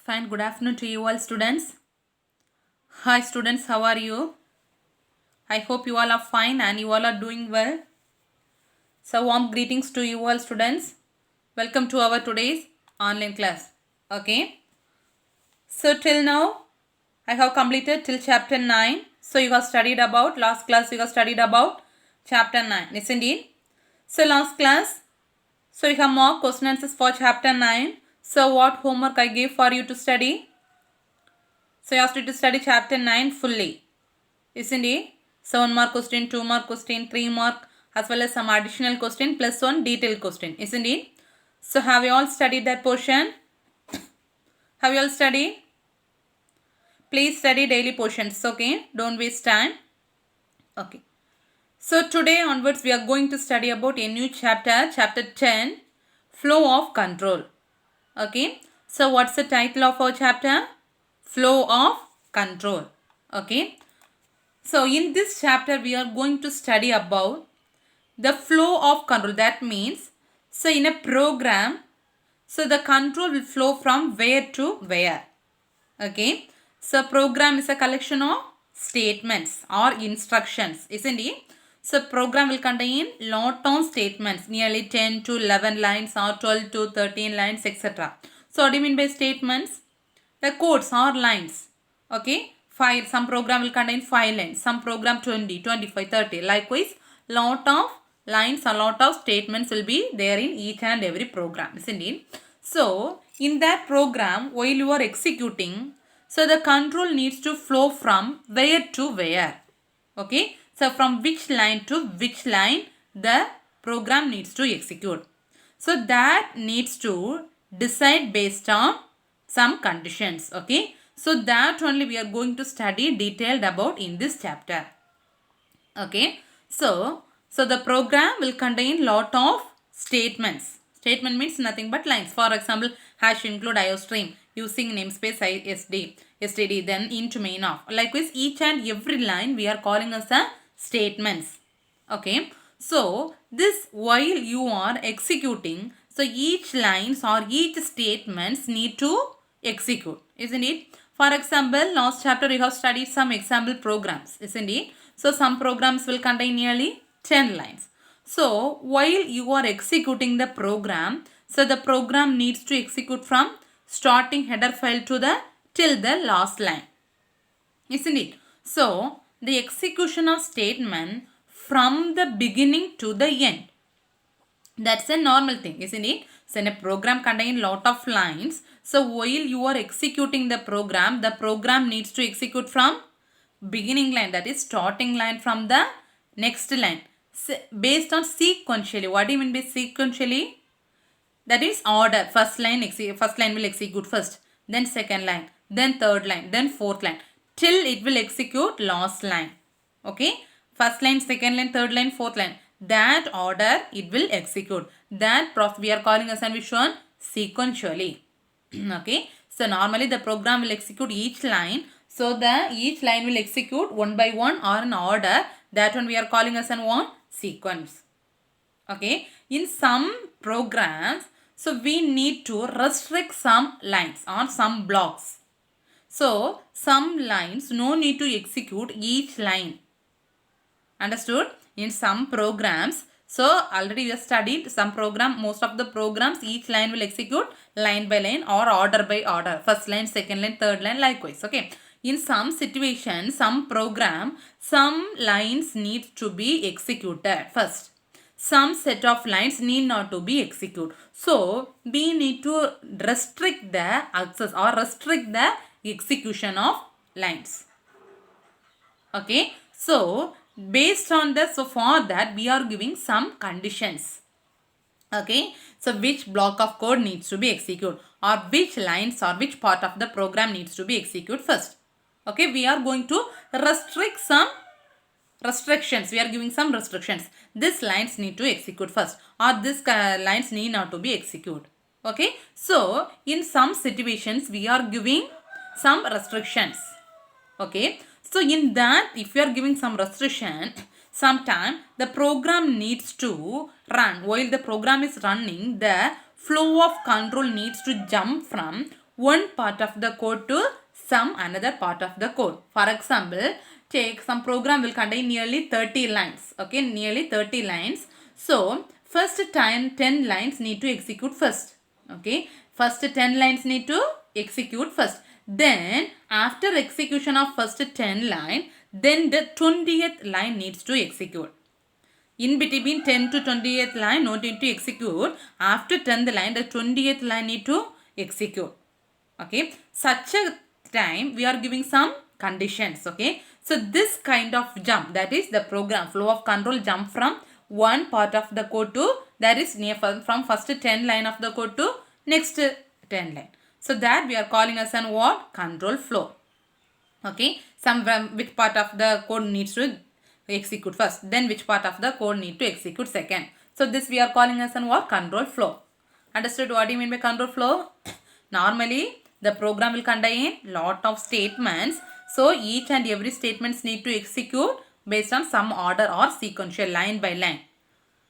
Fine, good afternoon to you all students. Hi students, how are you? I hope you all are fine and you all are doing well. So warm greetings to you all students. Welcome to our today's online class. Okay. So till now, I have completed till chapter 9. So you have studied about, last class you have studied about chapter 9, isn't it? So last class, so you have more question answers for chapter 9. So what homework I gave for you to study? So you have to study chapter 9 fully. Isn't it? So 1 mark question, 2 mark question, 3 mark as well as some additional question plus one detailed question. Isn't it? So have you all studied that portion? Have you all studied? Please study daily portions. Okay. Don't waste time. Okay. So today onwards we are going to study about a new chapter. Chapter 10. Flow of control. Okay. So what's the title of our chapter? Flow of control. Okay. So in this chapter we are going to study about the flow of control. That means, so in a program, so the control will flow from where to where. Okay. So program is a collection of statements or instructions, isn't it? So program will contain lot of statements, nearly 10 to 11 lines or 12 to 13 lines, etc. So what do you mean by statements? The codes or lines. Okay. Some program will contain 5 lines, some program 20, 25, 30. Likewise, lot of lines, a lot of statements will be there in each and every program, isn't it? So in that program, while you are executing, so the control needs to flow from where to where. Okay. So from which line to which line the program needs to execute. So that needs to decide based on some conditions. Okay. So that only we are going to study detailed about in this chapter. Okay. So the program will contain lot of statements. Statement means nothing but lines. For example, hash include iostream using namespace std then into main of. Likewise, each and every line we are calling as a statements. Okay. So this while you are executing, so each lines or each statements need to execute, isn't it? For example, last chapter we have studied some example programs, isn't it? So some programs will contain nearly 10 lines. So while you are executing the program, so the program needs to execute from starting header file to the till the last line, isn't it? So the execution of statement from the beginning to the end. That's a normal thing, isn't it? So in a program contain lot of lines. So while you are executing the program needs to execute from beginning line, that is starting line, from the next line. So based on sequentially. What do you mean by sequentially? That is order. First line will execute first, then second line, then third line, then fourth line, till it will execute last line. Okay. First line, second line, third line, fourth line. That order it will execute. That process we are calling as and we shown sequentially. Okay. So normally the program will execute each line. So each line will execute one by one or in order. That one we are calling as an one sequence. Okay. In some programs, so we need to restrict some lines or some blocks. So some lines no need to execute each line. Understood? In some programs, so already we have studied some program, most of the programs each line will execute line by line or order by order. First line, second line, third line, likewise. Okay. In some situations, some program, some lines need to be executed first. Some set of lines need not to be executed. So we need to restrict the access or restrict the execution of lines. Okay. So based on this, so for that we are giving some conditions. Okay. So which block of code needs to be executed or which lines or which part of the program needs to be executed first. Okay. We are going to restrict some restrictions. We are giving some restrictions. This lines need to execute first or this lines need not to be executed. Okay. So in some situations we are giving some restrictions. Okay. So in that, if you are giving some restriction, sometime the program needs to run. While the program is running, the flow of control needs to jump from one part of the code to some another part of the code. For example, take some program will contain nearly 30 lines. Okay, nearly 30 lines. So first 10 lines need to execute first. Okay, first 10 lines need to execute first. Then after execution of first 10 line, then the 20th line needs to execute. In between 10 to 20th line, no need to execute. After 10th line, the 20th line need to execute. Okay, such a time we are giving some conditions. Okay, so this kind of jump, that is the program flow of control jump from one part of the code to, that is near from first 10 line of the code to next 10 line. So that we are calling as an what? Control flow. Okay, which part of the code needs to execute first, then which part of the code need to execute second. So this we are calling as an what? Control flow. Understood what do you mean by control flow? Normally the program will contain lot of statements, so each and every statements need to execute based on some order or sequential, line by line.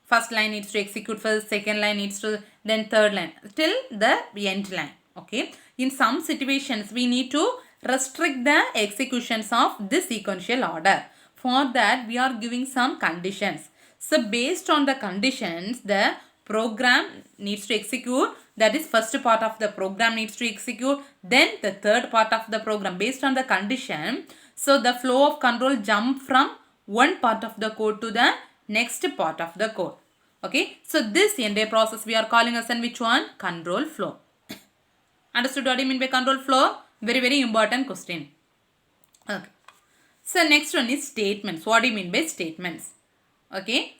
First line needs to execute first, second line needs to, then third line till the end line. Okay, in some situations we need to restrict the executions of this sequential order. For that we are giving some conditions. So based on the conditions, the program needs to execute, that is first part of the program needs to execute, then the third part of the program based on the condition. So the flow of control jump from one part of the code to the next part of the code. Okay, so this entire process we are calling as an which one? Control flow. Understood what I mean by control flow? Very important question. Okay, so next one is statements. What do you mean by statements? Okay,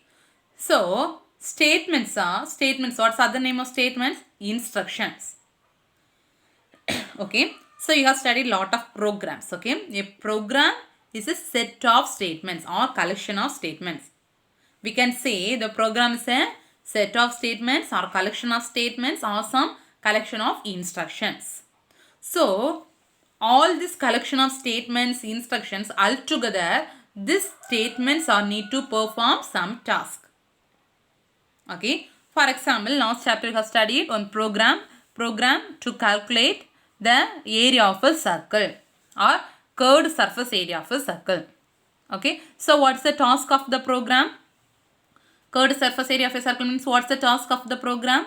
so statements are, what's the other name of statements? Instructions. Okay, so you have studied lot of programs. Okay, a program is a set of statements or collection of statements. We can say the program is a set of statements or collection of statements or some collection of instructions. So all this collection of statements, instructions, altogether these statements are need to perform some task. Okay, for example, last chapter we have studied on program to calculate the area of a circle or curved surface area of a circle. Okay, so what's the task of the program? Curved surface area of a circle means what's the task of the program?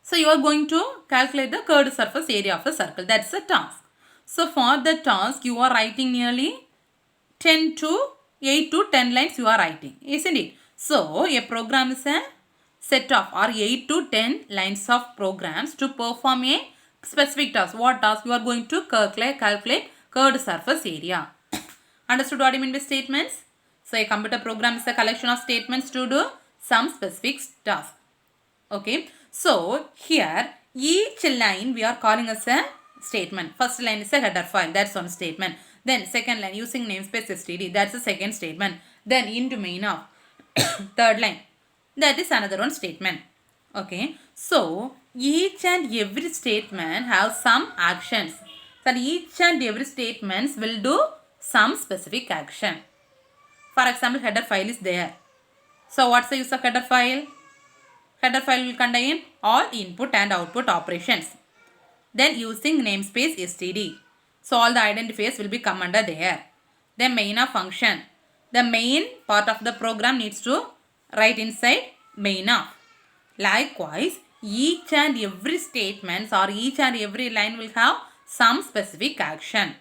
So you are going to calculate the curved surface area of a circle. That's the task. So for the task you are writing nearly 8 to 10 lines you are writing, isn't it? So a program is a set of or 8 to 10 lines of programs to perform a specific task. What task? You are going to calculate curved surface area. Understood what I mean by statements? So a computer program is a collection of statements to do some specific task. Okay, so here each line we are calling as a statement. First line is a header file, that's one statement. Then second line using namespace std, that's the second statement. Then into main of third line, that is another one statement. Okay, so each and every statement have some actions. So each and every statements will do some specific action. For example, header file is there. So what's the use of header file? Header file will contain all input and output operations. Then using namespace std. So all the identifiers will be come under there. Then main of function. The main part of the program needs to write inside main of. Likewise, each and every statements or each and every line will have some specific action.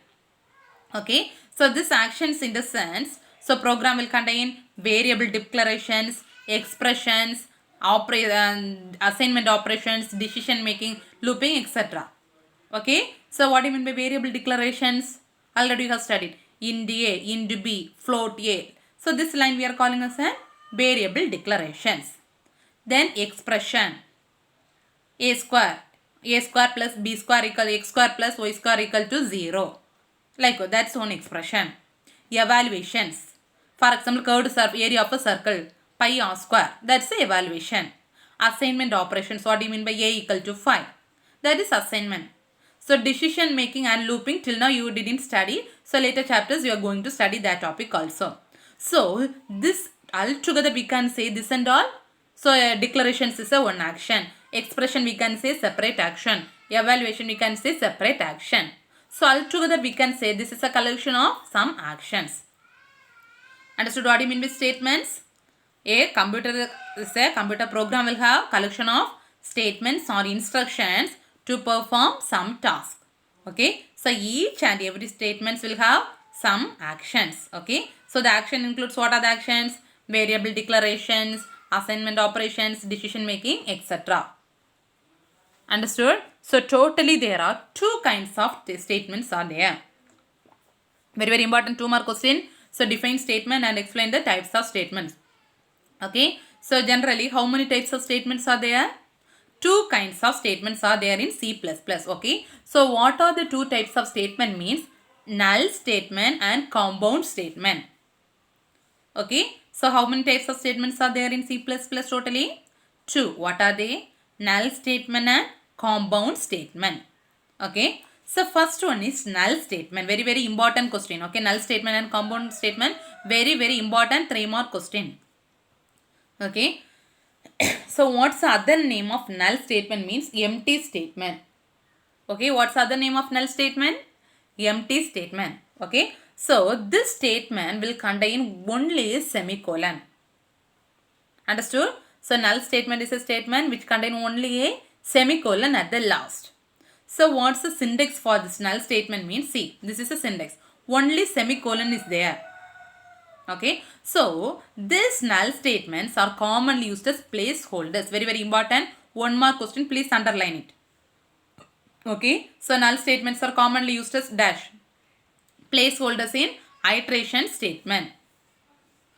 Okay, so this actions in the sense, so program will contain variable declarations, expressions, assignment operations, decision making, looping, etc. Okay, so what do you mean by variable declarations? Already you have studied int a, int b, float a. So this line we are calling as a variable declarations. Then expression, a square plus b square equal x square plus y square equal to 0. Like that's one expression. Evaluations. For example, curved area of a circle, pi r square. That's the evaluation. Assignment operations. What do you mean by a equal to 5? That is assignment. So decision making and looping, till now you didn't study. So later chapters you are going to study that topic also. So this altogether we can say this and all. So declarations is a one action. Expression we can say separate action. Evaluation we can say separate action. So altogether we can say this is a collection of some actions. Understood what I mean by statements? A computer program will have collection of statements or instructions to perform some task. Okay. So each and every statements will have some actions. Okay. So the action includes what are the actions? Variable declarations, assignment operations, decision making, etc. Understood? So totally there are two kinds of statements are there. Very important 2 mark question. So define statement and explain the types of statements. Okay. So generally how many types of statements are there? Two kinds of statements are there in C++. Okay. So what are the two types of statement means? Null statement and compound statement. Okay. So how many types of statements are there in C++ totally? Two. What are they? Null statement and compound statement. Okay. So first one is null statement. Very important question. Okay. Null statement and compound statement. Very important 3 mark question. Okay. So what's the other name of null statement means? Empty statement. Okay. What's the other name of null statement? Empty statement. Okay. So this statement will contain only a semicolon. Understood? So null statement is a statement which contains only a semicolon at the last. So what's the syntax for this null statement means? See, this is a syntax. Only semicolon is there. Okay. So these null statements are commonly used as placeholders. Very important. 1 mark question. Please underline it. Okay. So null statements are commonly used as dash. Placeholders in iteration statement.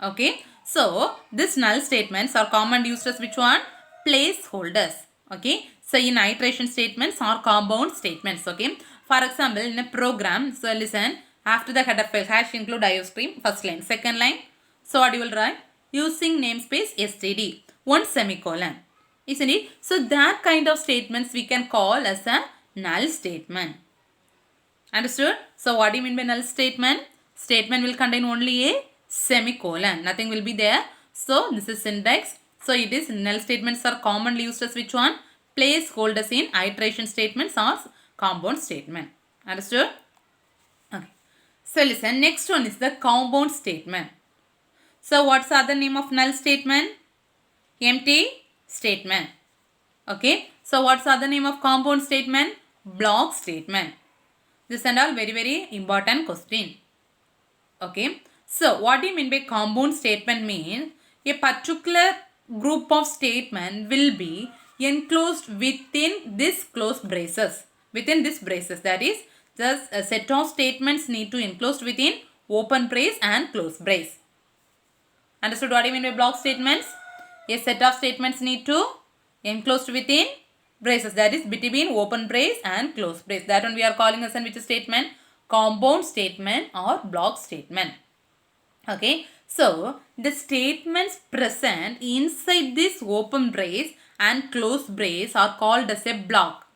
Okay. So these null statements are commonly used as which one? Placeholders. Okay. So in iteration statements or compound statements. Okay. For example, in a program, so listen, after the header file hash include iostream, first line, second line. So what you will write? Using namespace std, one semicolon. Isn't it? So that kind of statements we can call as a null statement. Understood? So what do you mean by null statement? Statement will contain only a semicolon. Nothing will be there. So this is syntax. So it is null statements are commonly used as which one? Placeholders in iteration statements or compound statement. Understood? Okay. So listen, next one is the compound statement. So what's the other name of null statement? Empty statement. Okay. So what's the other name of compound statement? Block statement. This and all very important question. Okay. So what do you mean by compound statement means? A particular group of statement will be enclosed within this closed braces. Within this braces, that is, just a set of statements need to enclosed within open brace and closed brace. Understood what I mean by block statements? A set of statements need to enclosed within braces, that is between open brace and closed brace. That one we are calling as which statement? Compound statement or block statement. Okay. So the statements present inside this open brace and closed brace are called as a block.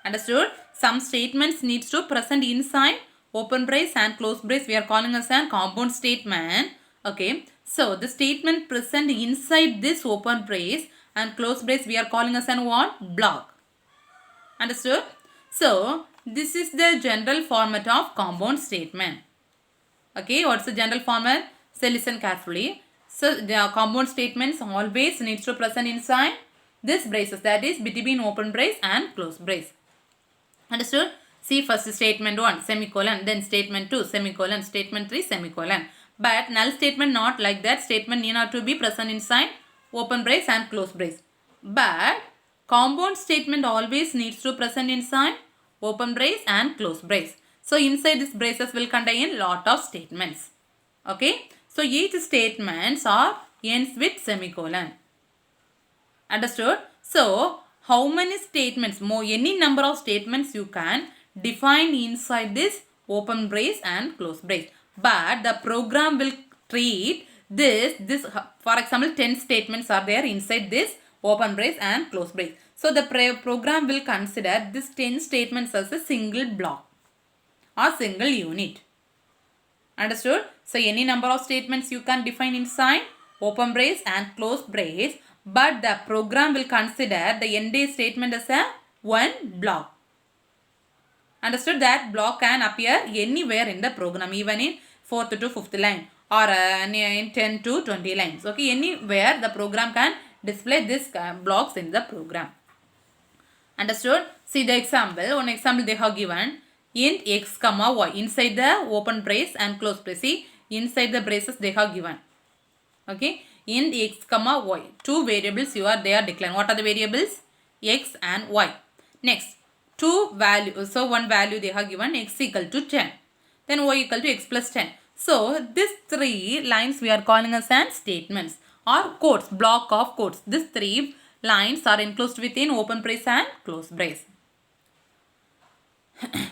Understood? Some statements needs to present inside open brace and closed brace we are calling as a compound statement. Okay. So the statement present inside this open brace and closed brace we are calling as an what? Block. Understood? So this is the general format of compound statement. Okay, what's the general format? So listen carefully. So the compound statements always needs to present inside this braces, that is between open brace and closed brace. Understood? See first statement 1 semicolon, then statement 2 semicolon, statement 3 semicolon. But null statement not like that. Statement need not to be present inside open brace and closed brace. But compound statement always needs to present inside open brace and closed brace. So inside this braces will contain lot of statements. Okay. So each statements are ends with semicolon. Understood? So how many statements? Any number of statements you can define inside this open brace and closed brace. But the program will treat this for example 10 statements are there inside this open brace and closed brace. So the program will consider this 10 statements as a single block or single unit. Understood? So any number of statements you can define inside open brace and closed brace, but the program will consider the end statement as a one block. Understood? That block can appear anywhere in the program, even in 4th to 5th line or in 10 to 20 lines. Okay, anywhere the program can display these blocks in the program. Understood? See the example. One example they have given. Int x comma y inside the open brace and close brace. See, inside the braces they have given. Okay, int x comma y. Two variables they are declaring. What are the variables? X and y. Next, two values. So one value they have given, x equal to 10. Then y equal to x plus 10. So these three lines we are calling as statements or quotes, block of quotes. These three lines are enclosed within open brace and close brace.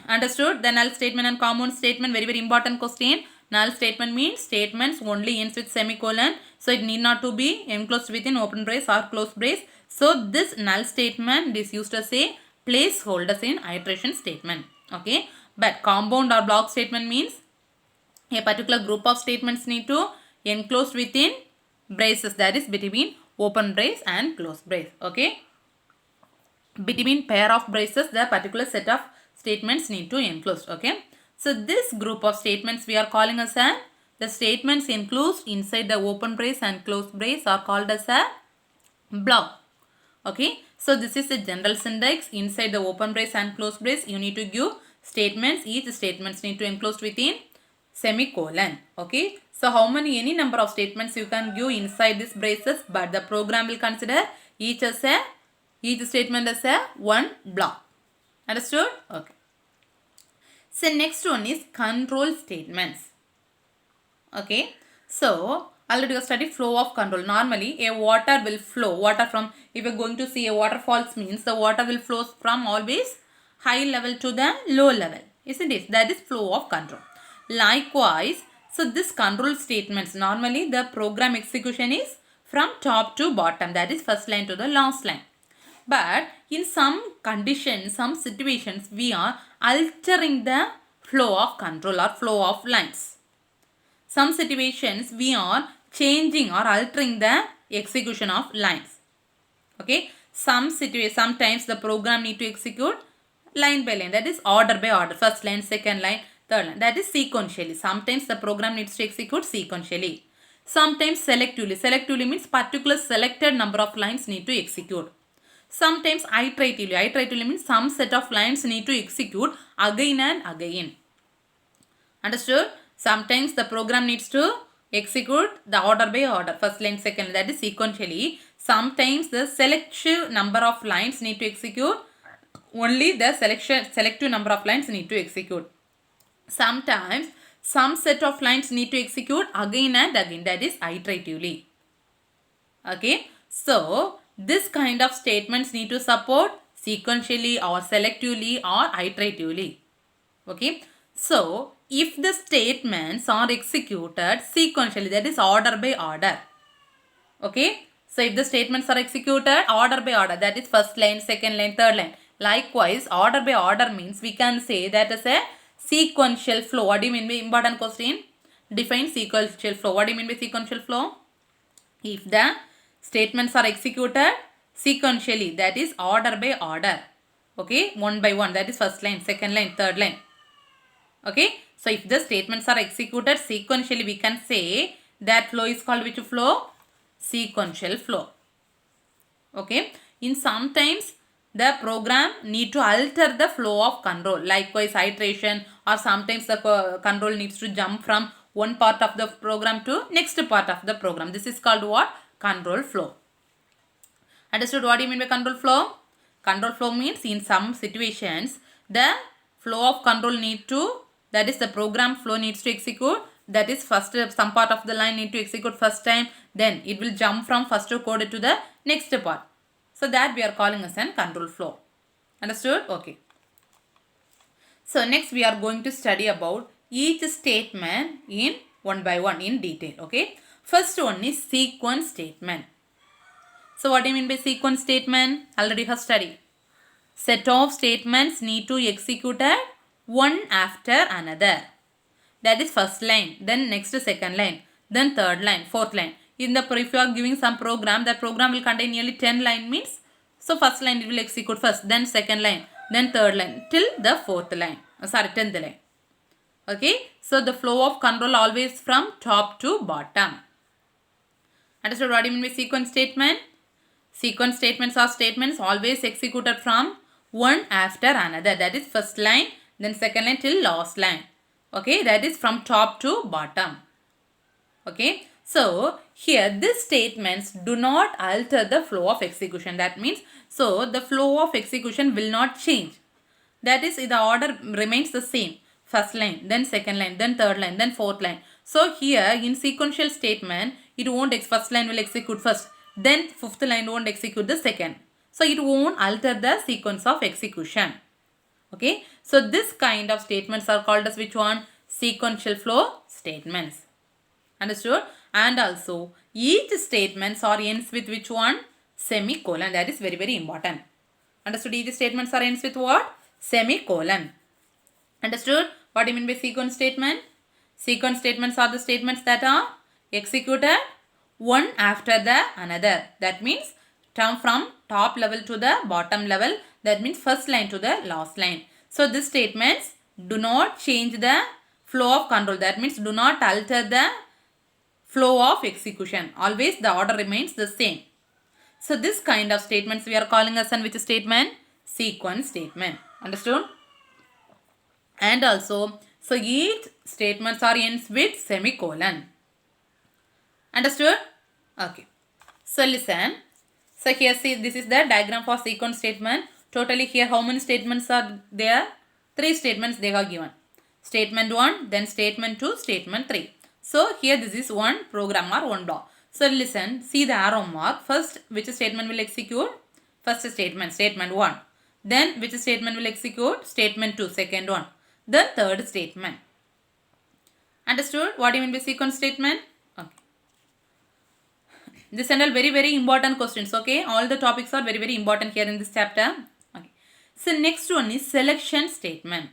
Understood? The null statement and compound statement, very very important question. Null statement means statements only ends with semicolon. So it need not to be enclosed within open brace or close brace. So this null statement is used as a placeholders in iteration statement. Okay. But compound or block statement means a particular group of statements need to enclosed within braces, that is between open brace and close brace. Okay. Between pair of braces, the particular set of statements need to enclosed. Okay. So this group of statements we are calling as the statements enclosed inside the open brace and closed brace are called as a block. Okay. So this is the general syntax. Inside the open brace and closed brace you need to give statements. Each statements need to enclosed within semicolon. Okay. So how many, any number of statements you can give inside these braces, but the program will consider each statement as a one block. Understood? Okay. So next one is control statements. Okay. So already you studied flow of control. Normally a water will flow. Water from, if you are going to see a waterfalls means the water will flow from always high level to the low level. Isn't it? That is flow of control. Likewise, so this control statements, normally the program execution is from top to bottom. That is first line to the last line. But in some conditions, some situations, we are altering the flow of control or flow of lines. Some situations, we are changing or altering the execution of lines. Okay. Sometimes the program need to execute line by line. That is order by order. First line, second line, third line. That is sequentially. Sometimes the program needs to execute sequentially. Sometimes selectively. Selectively means particular selected number of lines need to execute. Sometimes iteratively. Iteratively means some set of lines need to execute again and again. Understood? Sometimes the program needs to execute the order by order. First line, second line. That is sequentially. Sometimes the selective number of lines need to execute. Only the selective number of lines need to execute. Sometimes some set of lines need to execute again and again. That is iteratively. Okay. So this kind of statements need to support sequentially or selectively or iteratively. Okay. So if the statements are executed sequentially, that is order by order. Okay. So if the statements are executed order by order, that is first line, second line, third line. Likewise, order by order means we can say that is a sequential flow. What do you mean by important question? Define sequential flow. What do you mean by sequential flow? If the statements are executed sequentially, that is order by order. Okay, one by one, that is first line, second line, third line. Okay, so if the statements are executed sequentially, we can say that flow is called which flow? Sequential flow. Okay, in sometimes the program need to alter the flow of control. Likewise, iteration, or sometimes the control needs to jump from one part of the program to next part of the program. This is called what? Control flow. Understood what do you mean by control flow? Control flow means in some situations the flow of control need to, that is the program flow needs to execute, that is first some part of the line need to execute first time, then it will jump from first code to the next part. So that we are calling as an control flow. Understood? Okay. So next we are going to study about each statement in one by one in detail. Okay. First one is sequence statement. So what do you mean by sequence statement? Already have studied. Set of statements need to execute one after another. That is first line, then next second line, then third line, fourth line. If you are giving some program, that program will contain nearly 10 lines means So first line it will execute first, then second line, then third line, till the fourth line. 10th line. Okay. So the flow of control always from top to bottom. Understood what I mean by sequence statement? Sequence statements are statements always executed from one after another. That is first line, then second line till last line. Okay, that is from top to bottom. Okay, so here these statements do not alter the flow of execution. That means, so the flow of execution will not change. That is, the order remains the same. First line, then second line, then third line, then fourth line. So here in sequential statement, it won't, first line will execute first, then fifth line won't execute the second. So it won't alter the sequence of execution. Okay, so this kind of statements are called as which one? Sequential flow statements. Understood? And also each statements are ends with which one? Semicolon. That is very, very important. Understood? Each statements are ends with what? Semicolon. Understood? What do you mean by sequence statement? Sequence statements are the statements that are executed one after the another. That means term from top level to the bottom level. That means first line to the last line. So these statements do not change the flow of control. That means do not alter the flow of execution. Always the order remains the same. So this kind of statements we are calling as an which statement? Sequence statement. Understood? And also, so each statements are ends with semicolon. Understood? Okay. So listen. So here see, this is the diagram for sequence statement. Totally here how many statements are there? 3 statements they have given. Statement 1, then statement 2, statement 3. So here this is one program or one block. So listen, see the arrow mark. First which statement will execute? First statement, statement 1. Then which statement will execute? Statement 2, second one. The third statement. Understood? What do you mean by sequence statement? Okay. This and all very, very important questions. Okay. All the topics are very, very important here in this chapter. Okay. So next one is selection statement.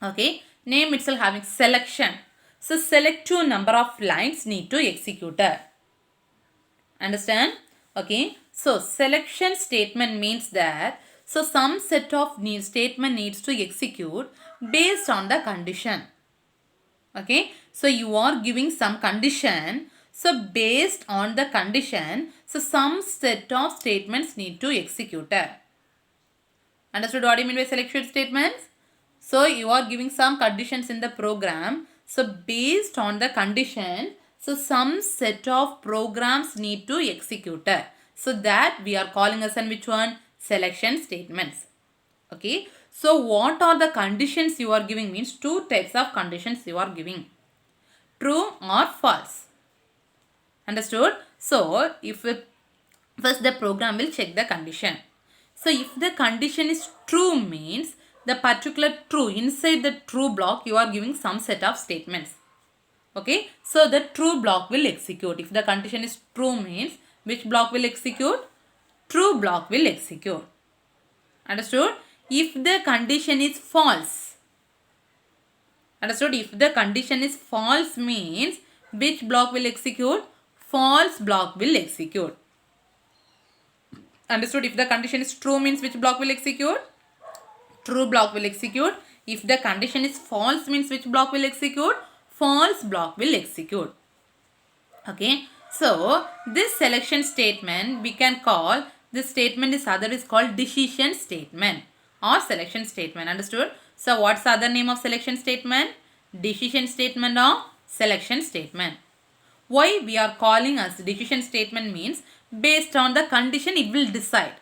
Okay. Name itself having selection. So selective number of lines need to execute. Understand? Okay. So selection statement means that so some set of statement needs to execute based on the condition. Okay. So you are giving some condition. So based on the condition, so some set of statements need to execute. Understood what I mean by selection statements? So you are giving some conditions in the program. So based on the condition, so some set of programs need to execute. So that we are calling as an which one? Selection statements. Okay. So what are the conditions you are giving means 2 types of conditions you are giving. True or false. Understood? So if first the program will check the condition. So if the condition is true means the particular true, inside the true block you are giving some set of statements. Okay. So the true block will execute. If the condition is true means which block will execute? True block will execute. Understood? If the condition is false. Understood? If the condition is false means which block will execute? False block will execute. Understood? If the condition is true means which block will execute? True block will execute. If the condition is false means which block will execute? False block will execute. Okay. So this selection statement we can call, this statement is other is called decision statement or selection statement. Understood? So what's the other name of selection statement? Decision statement or selection statement. Why we are calling as decision statement means based on the condition it will decide.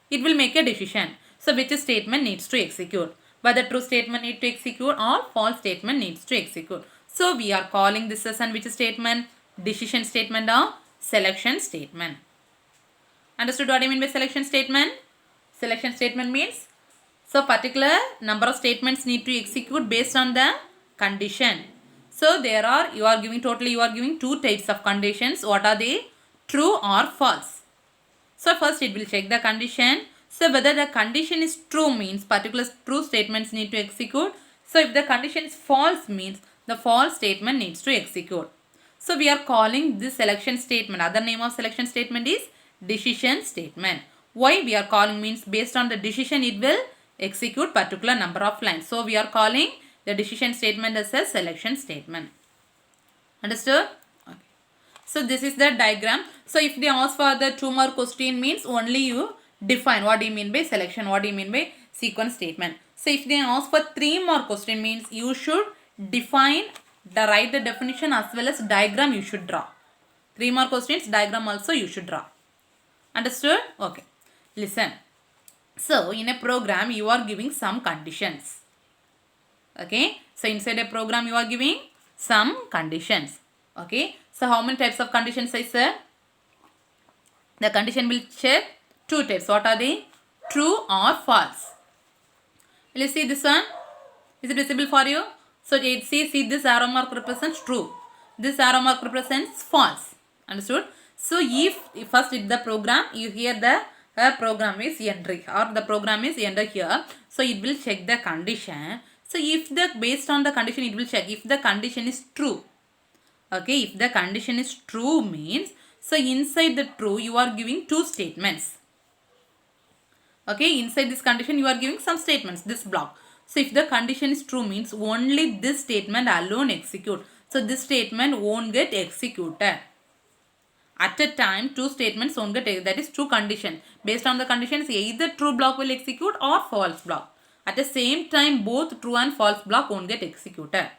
It will make a decision. So which statement needs to execute. Whether true statement needs to execute or false statement needs to execute. So we are calling this as an which statement? Decision statement or selection statement. Understood what I mean by selection statement? Selection statement means so particular number of statements need to execute based on the condition. So there are, you are giving 2 types of conditions. What are they? True or false. So first it will check the condition. So whether the condition is true means particular true statements need to execute. So if the condition is false means the false statement needs to execute. So we are calling this selection statement. Other name of selection statement is decision statement. Why we are calling means based on the decision it will execute particular number of lines. So we are calling the decision statement as a selection statement. Understood? Okay. So this is the diagram. So if they ask for the 2 more question means only you define what do you mean by selection, what do you mean by sequence statement. So if they ask for 3 more question means you should define, write the definition as well as diagram you should draw. 3 more questions, diagram also you should draw. Understood? Okay. Listen. So in a program you are giving some conditions. Okay. So inside a program you are giving some conditions. Okay. So how many types of conditions I said? The condition will check 2 types. What are they? True or false. Will you see this one? Is it visible for you? So see this arrow mark represents true. This arrow mark represents false. Understood? So if first in the program you hear the program is entry or the program is enter here. So it will check the condition. So if the based on the condition it will check if the condition is true. Okay, if the condition is true means so inside the true you are giving 2 statements. Okay, inside this condition you are giving some statements, this block. So if the condition is true means only this statement alone execute. So this statement won't get executed. At a time 2 statements won't get, that is true condition. Based on the conditions either true block will execute or false block. At the same time both true and false block won't get executed.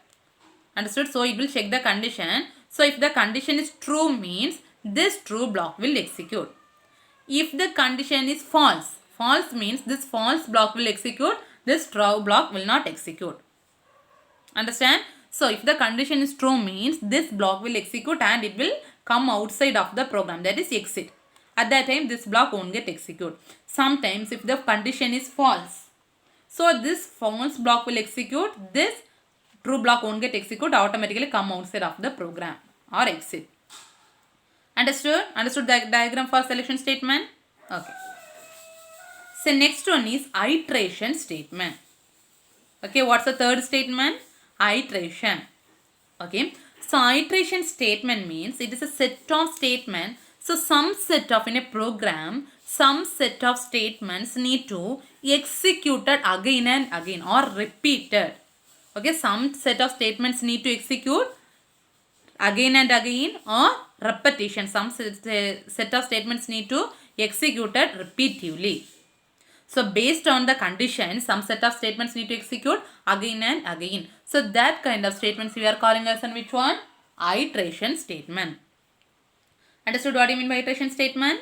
Understood? So it will check the condition. So if the condition is true means this true block will execute. If the condition is false, false means this false block will execute, this true block will not execute. Understand? So if the condition is true means this block will execute and it will come outside of the program, that is exit. At that time this block won't get executed. Sometimes if the condition is false, so this false block will execute, this true block won't get executed, automatically come outside of the program or exit. Understood? Understood the diagram for selection statement? Okay. So next one is iteration statement. Okay, what's the third statement? Iteration. Okay. So iteration statement means it is a set of statements. So some set of in a program, some set of statements need to executed again and again or repeated. Okay, some set of statements need to execute again and again or repetition. Some set of statements need to executed repeatedly. So based on the condition, some set of statements need to execute again and again. So that kind of statements we are calling as which one? Iteration statement. Understood what I mean by iteration statement?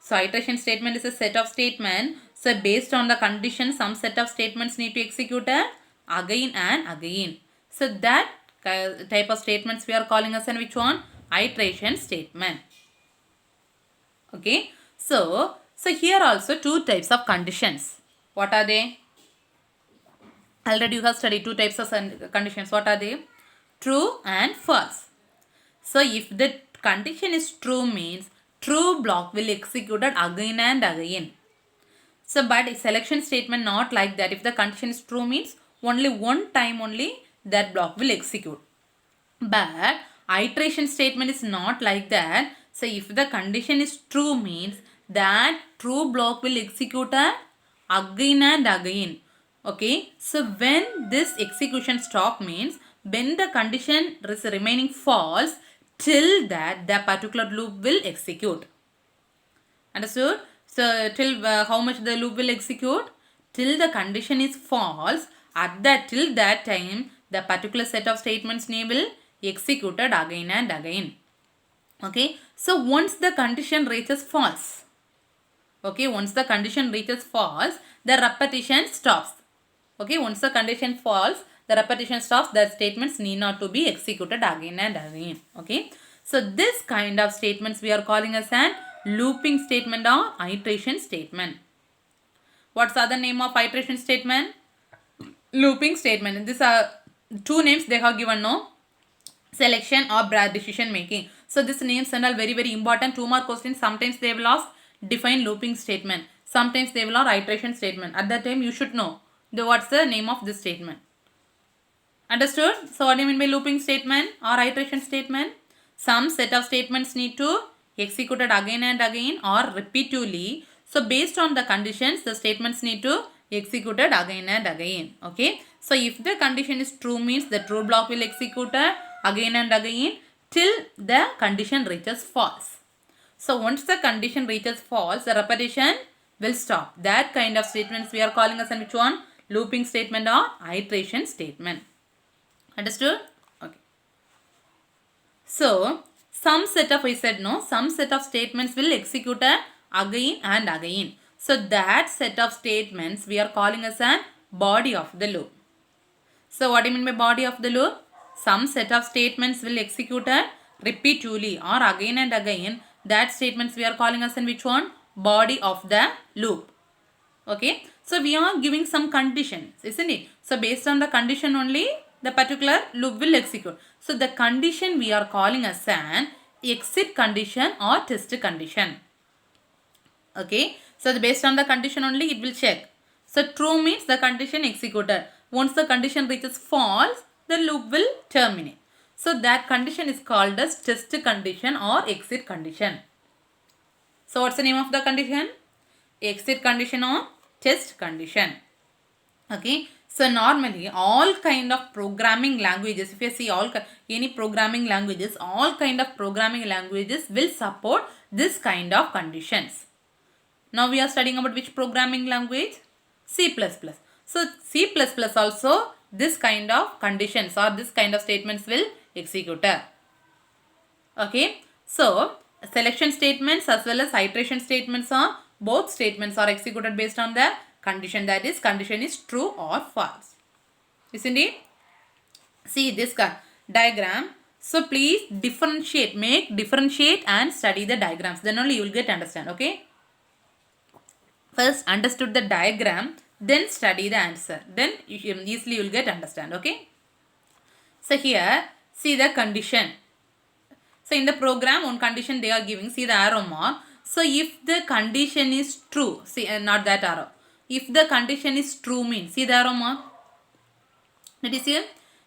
So iteration statement is a set of statements. So based on the condition, some set of statements need to execute again and again. So that type of statements we are calling as which one? Iteration statement. Okay. So here also 2 types of conditions. What are they? Already you have studied 2 types of conditions. What are they? True and false. So if the condition is true means true block will execute again and again. So but selection statement not like that. If the condition is true means only one time only that block will execute. But iteration statement is not like that. So if the condition is true means that true block will execute again and again. Okay. So when this execution stop means when the condition is remaining false till that the particular loop will execute. Understood? So till how much the loop will execute? Till the condition is false. At that till that time the particular set of statements name will executed again and again. Okay. So once the condition reaches false. Okay. Once the condition reaches false, the repetition stops. Okay. Once the condition false, the repetition stops. The statements need not to be executed again and again. Okay. So this kind of statements we are calling as an looping statement or iteration statement. What's the other name of iteration statement? Looping statement. These are 2 names they have given, no? Selection or decision making. So this names and all very important. 2 more questions. Sometimes they will ask define looping statement. Sometimes they will ask iteration statement. At that time you should know what's the name of this statement. Understood? So what do you mean by looping statement or iteration statement? Some set of statements need to executed again and again or repeatedly. So based on the conditions, the statements need to executed again and again. Okay. So if the condition is true means the true block will execute again and again till the condition reaches false. So once the condition reaches false, the repetition will stop. That kind of statements we are calling as which one? Looping statement or iteration statement. Understood? Okay. So some set of statements will execute again and again. So that set of statements we are calling as an body of the loop. So what do you mean by body of the loop? Some set of statements will execute repeatedly or again and again. That statements we are calling as in which one? Body of the loop. Okay. So we are giving some conditions, isn't it? So based on the condition only, the particular loop will execute. So the condition we are calling as an exit condition or test condition. Okay. So based on the condition only, it will check. So true means the condition executed. Once the condition reaches false, the loop will terminate. So that condition is called as test condition or exit condition. So what's the name of the condition? Exit condition or test condition. Okay. So normally all kind of programming languages, if you see any programming languages, all kind of programming languages will support this kind of conditions. Now we are studying about which programming language? C++. So C++ also this kind of conditions or this kind of statements will execute. Okay. So selection statements as well as iteration statements are both statements are executed based on the condition, that is condition is true or false. Isn't it? See this diagram. So please differentiate and study the diagrams. Then only you will get understand. Okay. First understood the diagram, then study the answer. Then easily you will get understand. Okay. So here see the condition. So in the program one condition they are giving, see the arrow mark. So if the condition is true, see not that arrow. If the condition is true means, see the arrow mark. That is here.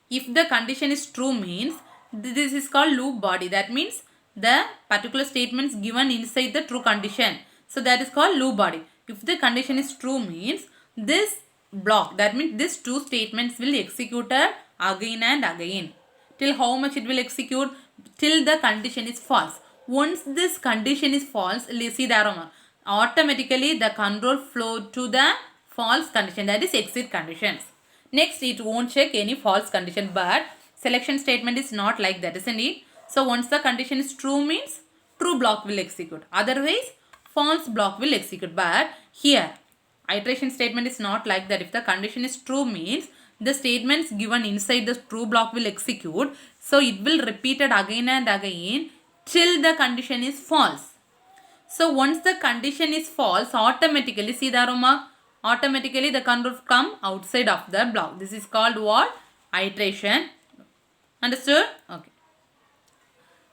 If the condition is true means this is called loop body. That means the particular statements given inside the true condition. So that is called loop body. If the condition is true means this block, that means these two statements will execute again and again. Till how much it will execute? Till the condition is false. Once this condition is false, see the arrow mark, automatically the control flow to the false condition, that is exit conditions. Next it won't check any false condition, but selection statement is not like that, isn't it? So once the condition is true means true block will execute, otherwise false block will execute. But here iteration statement is not like that. If the condition is true means the statements given inside the true block will execute. So it will repeat it again and again till the condition is false. So once the condition is false, automatically see the arrow mark, automatically the control come outside of the block. This is called what? Iteration. Understood? Okay.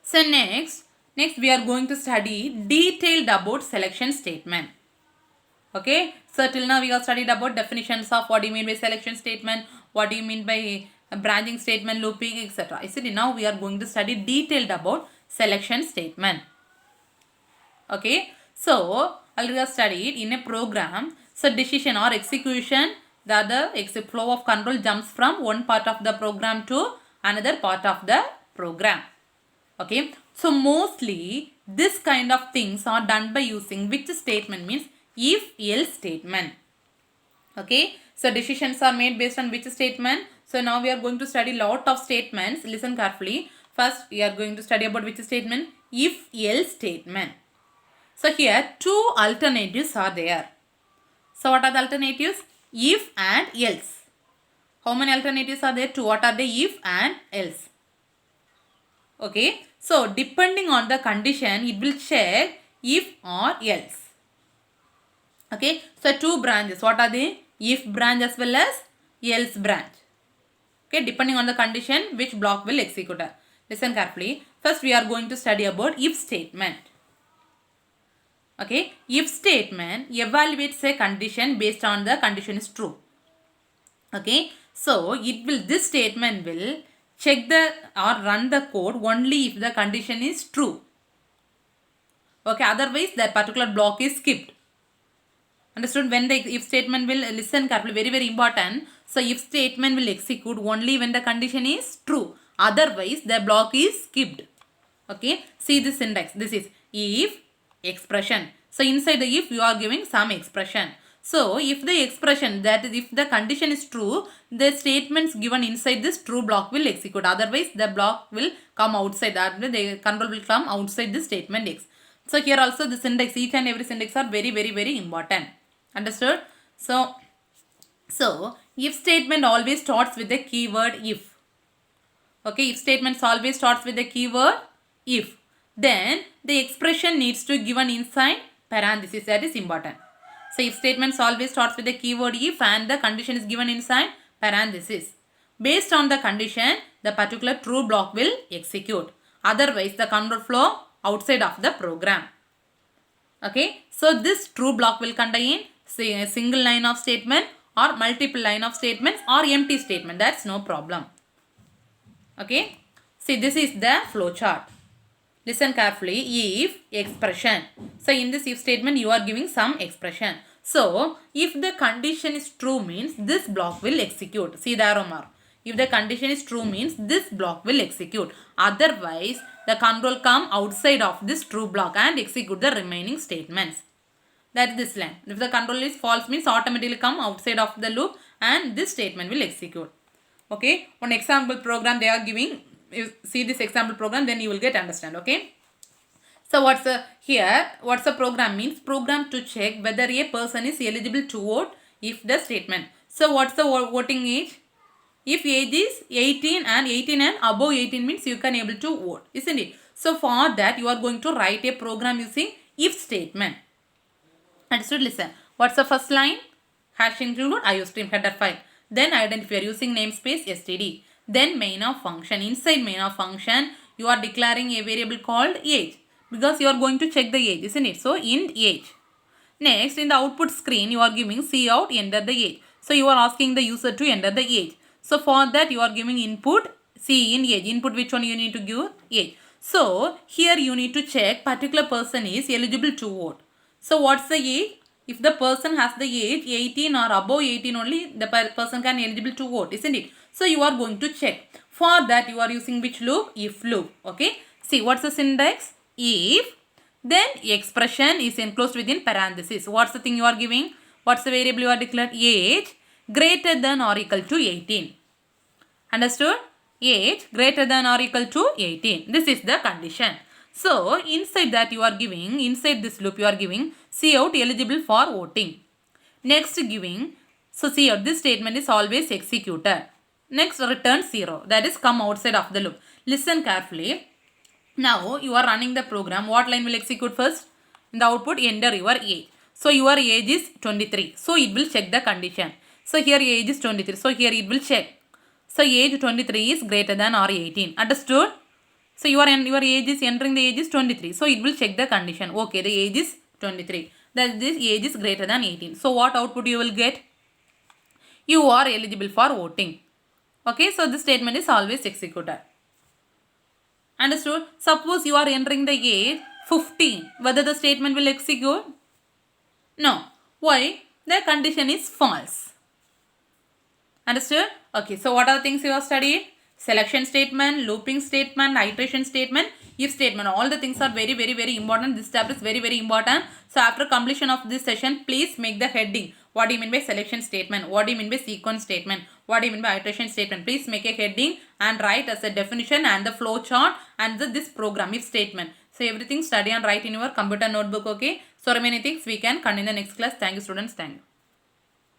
So next we are going to study detailed about selection statement. Okay. So till now we have studied about definitions of what do you mean by selection statement, what do you mean by branching statement, looping, etc. I said now we are going to study detailed about selection statement. Okay. So already we have studied in a program. So decision or execution, the other flow of control jumps from one part of the program to another part of the program. Okay. So mostly this kind of things are done by using which statement means if else statement. Okay. So decisions are made based on which statement. So now we are going to study lot of statements. Listen carefully. First we are going to study about which statement? If else statement. So here two alternatives are there. So what are the alternatives? If and else. How many alternatives are there? Two. What are they? If and else. Okay. So depending on the condition, it will check if or else. Okay. So two branches. What are they? If branch as well as else branch. Okay. Depending on the condition, which block will execute. Listen carefully. First we are going to study about if statement. Okay. If statement evaluates a condition based on the condition is true. Okay. So this statement will check the or run the code only if the condition is true. Okay. Otherwise that particular block is skipped. Understood? When the if statement will, listen carefully, very very important. So if statement will execute only when the condition is true. Otherwise the block is skipped. Okay. See this syntax. This is if expression. So inside the if you are giving some expression. So if the expression, that is if the condition is true, the statements given inside this true block will execute. Otherwise the block will come outside. That the control will come outside the statement X. So here also the syntax, each and every syntax are very very very important. Understood? So if statement always starts with the keyword if. Okay, if statements always starts with the keyword if, then the expression needs to given inside parenthesis. That is important. So if statements always starts with the keyword if and the condition is given inside parenthesis. Based on the condition, the particular true block will execute. Otherwise, the control flow outside of the program. Okay, so this true block will contain say a single line of statement or multiple line of statements or empty statement. That's no problem. Okay, see this is the flow chart. Listen carefully. If expression. So in this if statement you are giving some expression. So if the condition is true means this block will execute. See the arrow mark. If the condition is true means this block will execute. Otherwise the control come outside of this true block and execute the remaining statements. That is this line. If the control is false means automatically come outside of the loop and this statement will execute. Okay. One example program they are giving. You see this example program, then you will get understand. Okay. So what's the program means? Program to check whether a person is eligible to vote if the statement. So what's the voting age? If age is 18 and above 18 means you can able to vote, isn't it? So for that you are going to write a program using if statement. Understood? Listen. What's the first line? Hash include IOStream header file. Then identifier using namespace std. Then main of function. Inside main of function, you are declaring a variable called age because you are going to check the age, isn't it? So int age. Next, in the output screen, you are giving cout enter the age. So you are asking the user to enter the age. So for that, you are giving input in age. Input which one you need to give? Age. So here you need to check particular person is eligible to vote. So what's the age? If the person has the age 18 or above 18 only, the person can eligible to vote, isn't it? So you are going to check. For that you are using which loop? If loop. Okay. See what's the syntax? If, then expression is enclosed within parenthesis. What's the thing you are giving? What's the variable you are declared? Age greater than or equal to 18. Understood? Age greater than or equal to 18. This is the condition. So inside that you are giving, inside this loop you are giving cout eligible for voting. Next giving, so cout, this statement is always executed. Next return 0, that is come outside of the loop. Listen carefully. Now you are running the program. What line will execute first? In the output enter your age. So your age is 23. So it will check the condition. So here age is 23. So here it will check. So age 23 is greater than or 18. Understood? So your age is entering the age is 23. So it will check the condition. Okay, the age is 23. That this age is greater than 18. So what output you will get? You are eligible for voting. Okay, so this statement is always executed. Understood? Suppose you are entering the age 15. Whether the statement will execute? No. Why? The condition is false. Understood? Okay, so what are the things you have studied? Selection statement, looping statement, iteration statement, if statement. All the things are very, very, very important. This chapter is very, very important. So after completion of this session, please make the heading. What do you mean by selection statement? What do you mean by sequence statement? What do you mean by iteration statement? Please make a heading and write as a definition and the flow chart and this program, if statement. So everything study and write in your computer notebook, okay? So remaining things we can continue in the next class. Thank you students. Thank you.